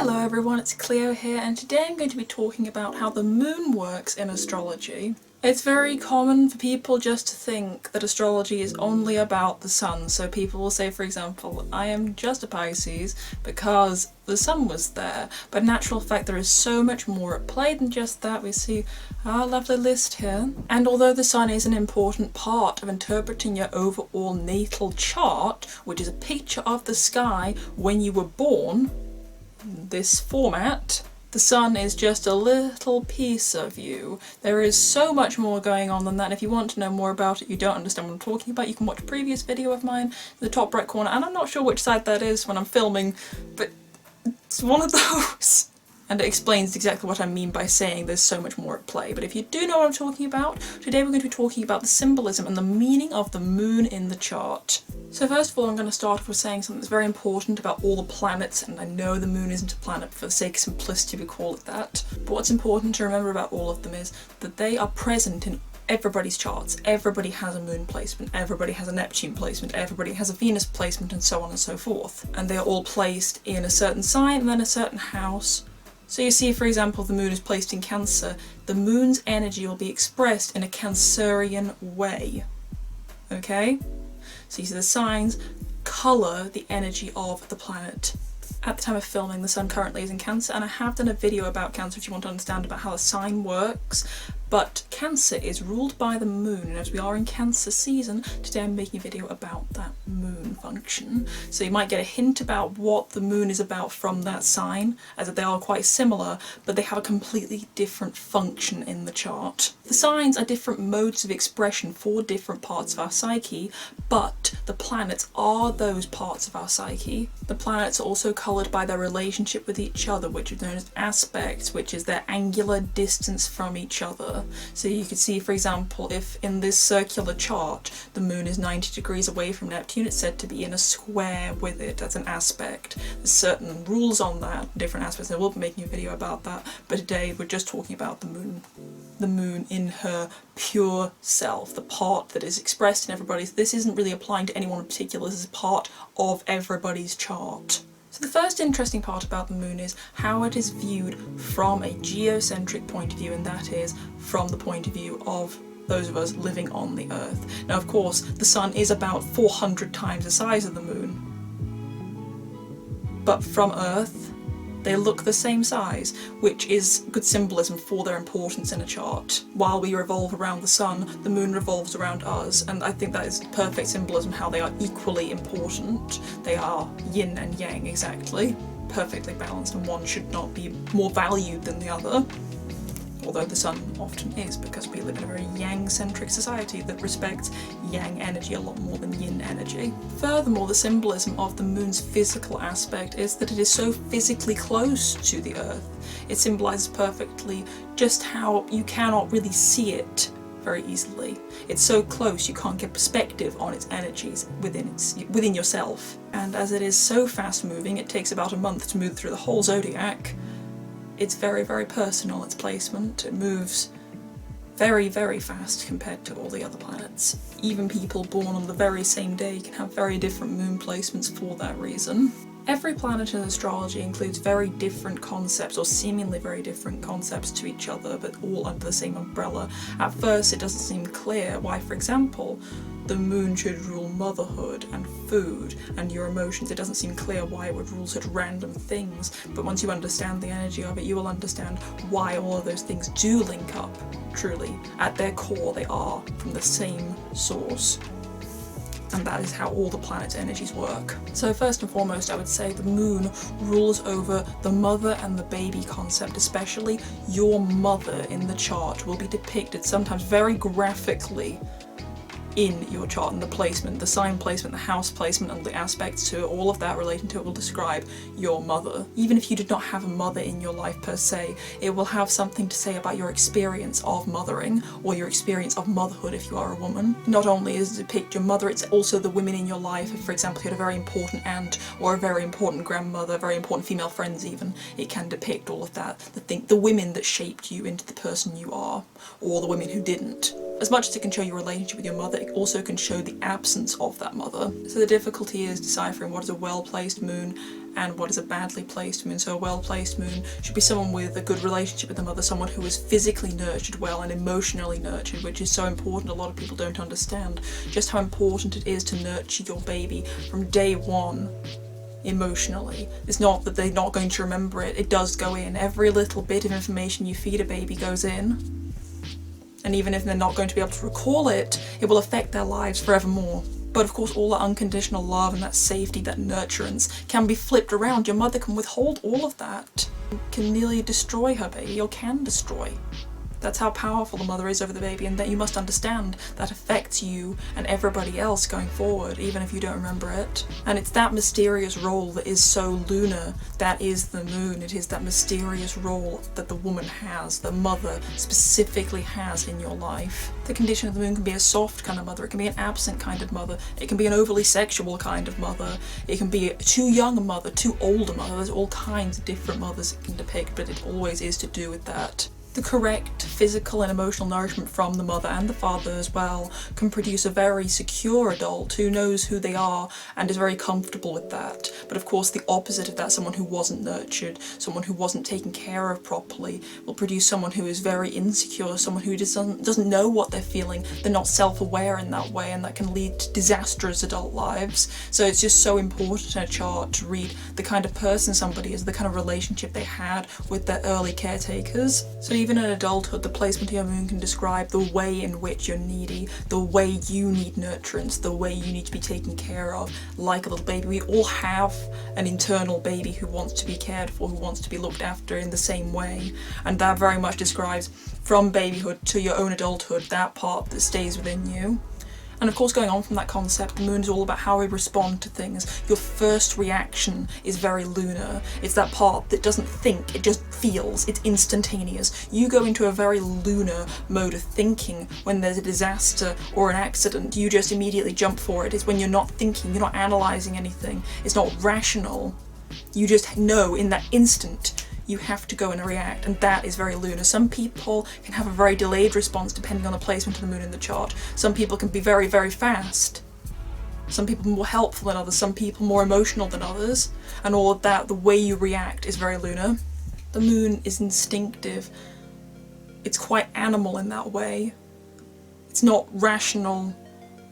Hello everyone, it's Cleo here, and today I'm going to be talking about how the moon works in astrology. It's very common for people just to think that astrology is only about the sun, so people will say, for example, I am just a Pisces because the sun was there, but in actual fact there is so much more at play than just that. We see our lovely list here, and although the sun is an important part of interpreting your overall natal chart, which is a picture of the sky when you were born, this format, the sun is just a little piece of you. There is so much more going on than that. If you want to know more about it, you don't understand what I'm talking about, you can watch a previous video of mine in the top right corner, and I'm not sure which side that is when I'm filming, but it's one of those. And it explains exactly what I mean by saying there's so much more at play. But if you do know what I'm talking about, today we're going to be talking about the symbolism and the meaning of the moon in the chart. So first of all, I'm going to start off with saying something that's very important about all the planets, and I know the moon isn't a planet, for the sake of simplicity we call it that. But what's important to remember about all of them is that they are present in everybody's charts. Everybody has a moon placement, everybody has a Neptune placement, everybody has a Venus placement, and so on and so forth. And they are all placed in a certain sign and then a certain house. So you see, for example, the moon is placed in Cancer, the moon's energy will be expressed in a Cancerian way. Okay? So you see the signs colour the energy of the planet. At the time of filming, the sun currently is in Cancer, and I have done a video about Cancer if you want to understand about how the sign works. But Cancer is ruled by the moon, and as we are in Cancer season, today I'm making a video about that moon function. So you might get a hint about what the moon is about from that sign, as they are quite similar, but they have a completely different function in the chart. The signs are different modes of expression for different parts of our psyche, but the planets are those parts of our psyche. The planets are also coloured by their relationship with each other, which is known as aspects, which is their angular distance from each other. So you can see, for example, if in this circular chart the moon is 90 degrees away from Neptune, it's said to be in a square with it. That's an aspect. There's certain rules on that, different aspects. I will be making a video about that, but today we're just talking about the moon. The moon in her pure self, the part that is expressed in everybody's. This isn't really applying to anyone in particular, this is part of everybody's chart. So the first interesting part about the moon is how it is viewed from a geocentric point of view, and that is from the point of view of those of us living on the Earth. Now, of course, the sun is about 400 times the size of the moon, but from Earth they look the same size, which is good symbolism for their importance in a chart. While we revolve around the sun, the moon revolves around us, and I think that is perfect symbolism how they are equally important. They are yin and yang exactly, perfectly balanced, and one should not be more valued than the other. Although the sun often is, because we live in a very yang-centric society that respects yang energy a lot more than yin energy. Furthermore, the symbolism of the moon's physical aspect is that it is so physically close to the Earth. It symbolises perfectly just how you cannot really see it very easily. It's so close you can't get perspective on its energies within yourself. And as it is so fast moving, it takes about a month to move through the whole zodiac. It's very, very personal, its placement. It moves very, very fast compared to all the other planets. Even people born on the very same day can have very different moon placements for that reason. Every planet in astrology includes very different concepts, or seemingly very different concepts to each other, but all under the same umbrella. At first it doesn't seem clear why, for example, the moon should rule motherhood and food and your emotions. It doesn't seem clear why it would rule such random things, but once you understand the energy of it, you will understand why all of those things do link up, truly. At their core, they are from the same source. And that is how all the planet's energies work. So first and foremost, I would say the moon rules over the mother and the baby concept, especially your mother in the chart will be depicted sometimes very graphically in your chart, and the placement, the sign placement, the house placement, and the aspects to it, all of that relating to it will describe your mother. Even if you did not have a mother in your life per se, it will have something to say about your experience of mothering, or your experience of motherhood if you are a woman. Not only does it depict your mother, it's also the women in your life. If, for example, you had a very important aunt, or a very important grandmother, very important female friends even, it can depict all of that. The women that shaped you into the person you are, or the women who didn't. As much as it can show your relationship with your mother, it also can show the absence of that mother. So the difficulty is deciphering what is a well-placed moon and what is a badly placed moon. So a well-placed moon should be someone with a good relationship with the mother, someone who is physically nurtured well and emotionally nurtured, which is so important. A lot of people don't understand just how important it is to nurture your baby from day one emotionally. It's not that they're not going to remember it, it does go in. Every little bit of information you feed a baby goes in. And even if they're not going to be able to recall it, it will affect their lives forevermore. But of course all that unconditional love and that safety, that nurturance can be flipped around. Your mother can withhold all of that, can nearly destroy her baby, or can destroy. That's how powerful the mother is over the baby, and that you must understand that affects you and everybody else going forward, even if you don't remember it. And it's that mysterious role that is so lunar, that is the moon. It is that mysterious role that the woman has, the mother specifically has in your life. The condition of the moon can be a soft kind of mother, it can be an absent kind of mother, it can be an overly sexual kind of mother, it can be a too young a mother, too old a mother. There's all kinds of different mothers it can depict, but it always is to do with that. The correct physical and emotional nourishment from the mother and the father as well can produce a very secure adult who knows who they are and is very comfortable with that. But of course the opposite of that, someone who wasn't nurtured, someone who wasn't taken care of properly, will produce someone who is very insecure, someone who just doesn't know what they're feeling, they're not self-aware in that way, and that can lead to disastrous adult lives. So it's just so important in a chart to read the kind of person somebody is, the kind of relationship they had with their early caretakers. So even in adulthood, the placement of your moon can describe the way in which you're needy, the way you need nurturance, the way you need to be taken care of, like a little baby. We all have an internal baby who wants to be cared for, who wants to be looked after in the same way, and that very much describes from babyhood to your own adulthood, that part that stays within you. And of course, going on from that concept, the moon is all about how we respond to things. Your first reaction is very lunar. It's that part that doesn't think, it just feels, it's instantaneous. You go into a very lunar mode of thinking when there's a disaster or an accident. You just immediately jump for it. It's when you're not thinking, you're not analysing anything, it's not rational. You just know in that instant you have to go and react, and that is very lunar. Some people can have a very delayed response depending on the placement of the moon in the chart. Some people can be very, very fast. Some people more helpful than others, some people more emotional than others, and all of that, the way you react is very lunar. The moon is instinctive. It's quite animal in that way. It's not rational,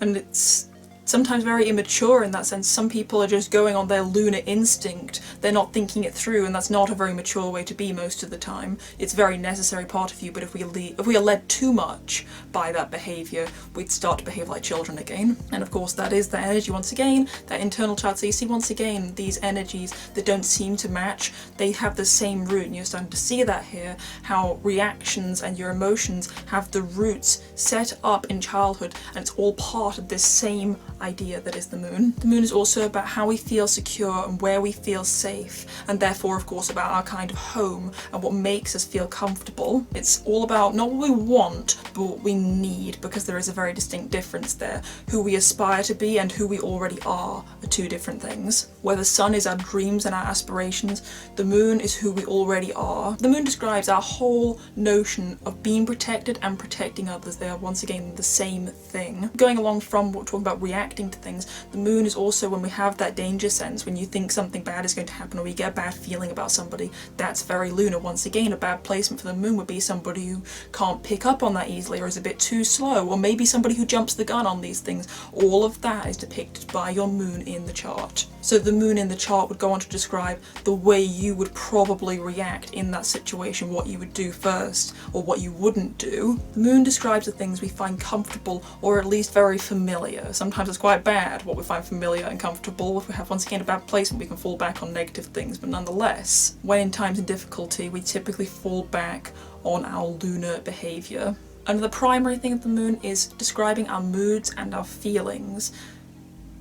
and it's sometimes very immature in that sense. Some people are just going on their lunar instinct, they're not thinking it through, and that's not a very mature way to be most of the time. It's a very necessary part of you, but if we are led too much by that behaviour, we'd start to behave like children again. And of course that is that energy once again, that internal child. So you see once again these energies that don't seem to match, they have the same root, and you're starting to see that here, how reactions and your emotions have the roots set up in childhood, and it's all part of this same idea that is the moon. The moon is also about how we feel secure and where we feel safe, and therefore of course about our kind of home and what makes us feel comfortable. It's all about not what we want but what we need, because there is a very distinct difference there. Who we aspire to be and who we already are two different things. Where the sun is our dreams and our aspirations, the moon is who we already are. The moon describes our whole notion of being protected and protecting others. They are once again the same thing. Going along from what we're talking about reacting to things, the moon is also when we have that danger sense, when you think something bad is going to happen or we get a bad feeling about somebody. That's very lunar. Once again, a bad placement for the moon would be somebody who can't pick up on that easily or is a bit too slow, or maybe somebody who jumps the gun on these things. All of that is depicted by your moon in the chart. So the moon in the chart would go on to describe the way you would probably react in that situation, what you would do first or what you wouldn't do. The moon describes the things we find comfortable or at least very familiar. Sometimes it's quite bad what we find familiar and comfortable. If we have once again a bad placement, we can fall back on negative things, but nonetheless, when in times of difficulty, we typically fall back on our lunar behaviour. And the primary thing of the moon is describing our moods and our feelings.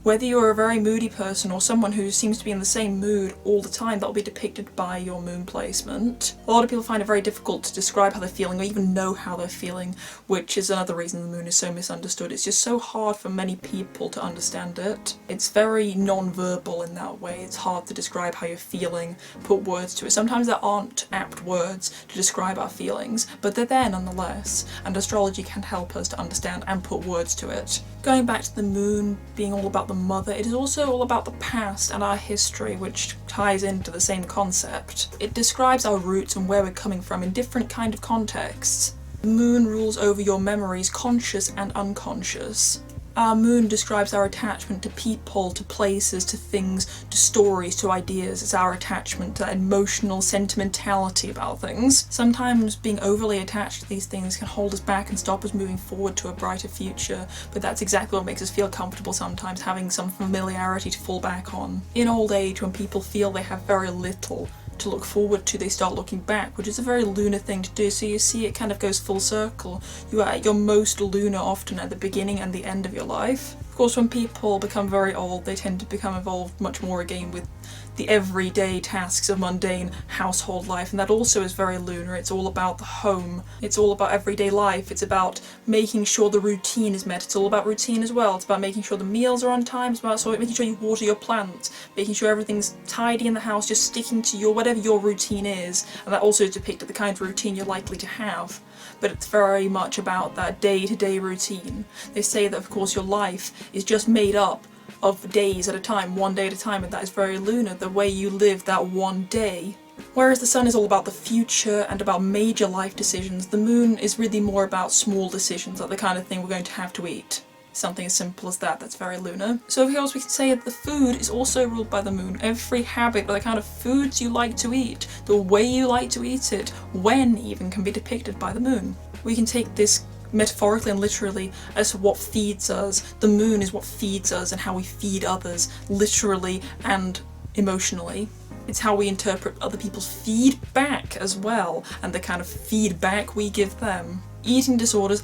Whether you're a very moody person or someone who seems to be in the same mood all the time, that will be depicted by your moon placement. A lot of people find it very difficult to describe how they're feeling or even know how they're feeling, which is another reason the moon is so misunderstood. It's just so hard for many people to understand it. It's very non-verbal in that way. It's hard to describe how you're feeling, put words to it. Sometimes there aren't apt words to describe our feelings, but they're there nonetheless, and astrology can help us to understand and put words to it. Going back to the moon being all about the mother, it is also all about the past and our history, which ties into the same concept. It describes our roots and where we're coming from in different kind of contexts. The moon rules over your memories, conscious and unconscious. Our moon describes our attachment to people, to places, to things, to stories, to ideas. It's our attachment to that emotional sentimentality about things. Sometimes being overly attached to these things can hold us back and stop us moving forward to a brighter future, but that's exactly what makes us feel comfortable sometimes, having some familiarity to fall back on. In old age, when people feel they have very little to look forward to, they start looking back, which is a very lunar thing to do. So you see it kind of goes full circle. You are at your most lunar often at the beginning and the end of your life. Of course, when people become very old, they tend to become involved much more again with the everyday tasks of mundane household life, and that also is very lunar. It's all about the home. It's all about everyday life. It's about making sure the routine is met. It's all about routine as well. It's about making sure the meals are on time. It's about making sure you water your plants, making sure everything's tidy in the house, just sticking to your whatever your routine is, and that also is depicted the kind of routine you're likely to have. But it's very much about that day-to-day routine. They say that, of course, your life is just made up of days at a time, one day at a time, and that is very lunar, the way you live that one day. Whereas the sun is all about the future and about major life decisions, the moon is really more about small decisions, like the kind of thing we're going to have to eat. Something as simple as that, that's very lunar. So of course we can say that the food is also ruled by the moon. Every habit, the kind of foods you like to eat, the way you like to eat it, when even, can be depicted by the moon. We can take this metaphorically and literally as to what feeds us. The moon is what feeds us and how we feed others, literally and emotionally. It's how we interpret other people's feedback as well, and the kind of feedback we give them. Eating disorders,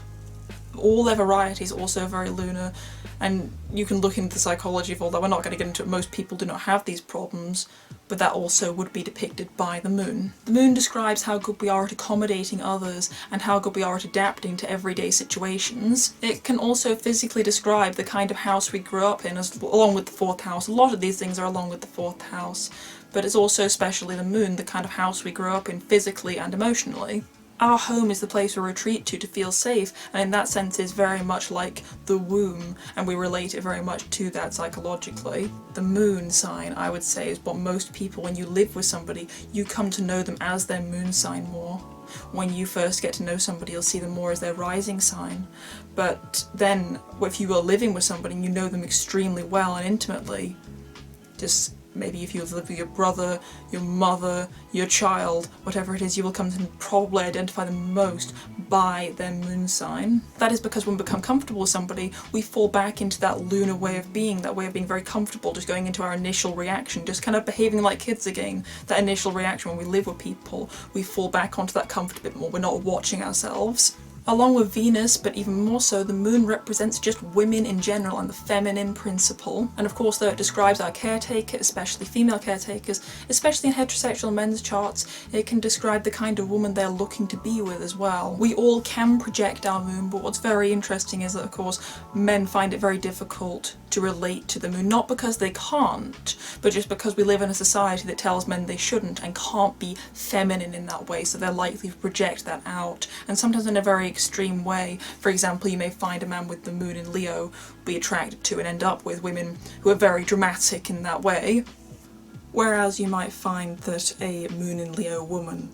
all their varieties, also very lunar, and you can look into the psychology of all that. We're not going to get into it. Most people do not have these problems, but that also would be depicted by the moon. The moon describes how good we are at accommodating others and how good we are at adapting to everyday situations. It can also physically describe the kind of house we grew up in, along with the fourth house. A lot of these things are along with the fourth house, but it's also especially the moon, the kind of house we grew up in physically and emotionally. Our home is the place we retreat to feel safe, and in that sense is very much like the womb, and we relate it very much to that psychologically. The moon sign, I would say, is what most people, when you live with somebody, you come to know them as their moon sign more. When you first get to know somebody, you'll see them more as their rising sign. But then, if you are living with somebody and you know them extremely well and intimately, just maybe if you live with your brother, your mother, your child, whatever it is, you will come to probably identify them most by their moon sign. That is because when we become comfortable with somebody, we fall back into that lunar way of being very comfortable, just going into our initial reaction, just kind of behaving like kids again. That initial reaction when we live with people, we fall back onto that comfort a bit more. We're not watching ourselves. Along with Venus, but even more so, the moon represents just women in general and the feminine principle. And of course, though it describes our caretaker, especially female caretakers, especially in heterosexual men's charts, it can describe the kind of woman they're looking to be with as well. We all can project our moon, but what's very interesting is that, of course, men find it very difficult to relate to the moon, not because they can't, but just because we live in a society that tells men they shouldn't and can't be feminine in that way, so they're likely to project that out, and sometimes in a very extreme way. For example, you may find a man with the moon in Leo be attracted to and end up with women who are very dramatic in that way, whereas you might find that a moon in Leo woman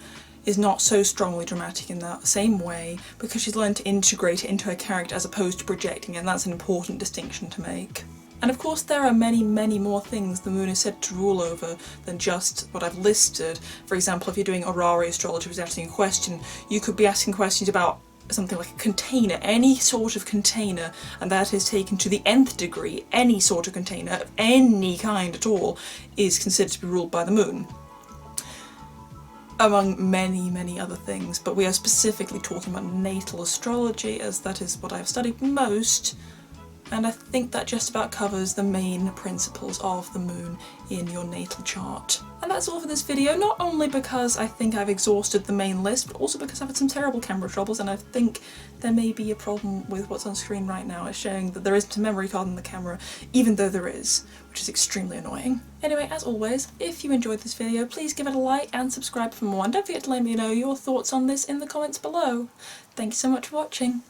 is not so strongly dramatic in that same way because she's learned to integrate it into her character as opposed to projecting it, and that's an important distinction to make. And of course there are many, many more things the moon is said to rule over than just what I've listed. For example, if you're doing horary astrology, was asking a question, you could be asking questions about something like a container, any sort of container, and that is taken to the nth degree. Any sort of container of any kind at all is considered to be ruled by the moon, among many, many other things, but we are specifically talking about natal astrology as that is what I've studied most, And I think that just about covers the main principles of the moon in your natal chart. And that's all for this video, not only because I think I've exhausted the main list, but also because I've had some terrible camera troubles and I think there may be a problem with what's on screen right now. It's showing that there isn't a memory card in the camera, even though there is, which is extremely annoying. Anyway, as always, if you enjoyed this video, please give it a like and subscribe for more, and don't forget to let me know your thoughts on this in the comments below. Thank you so much for watching.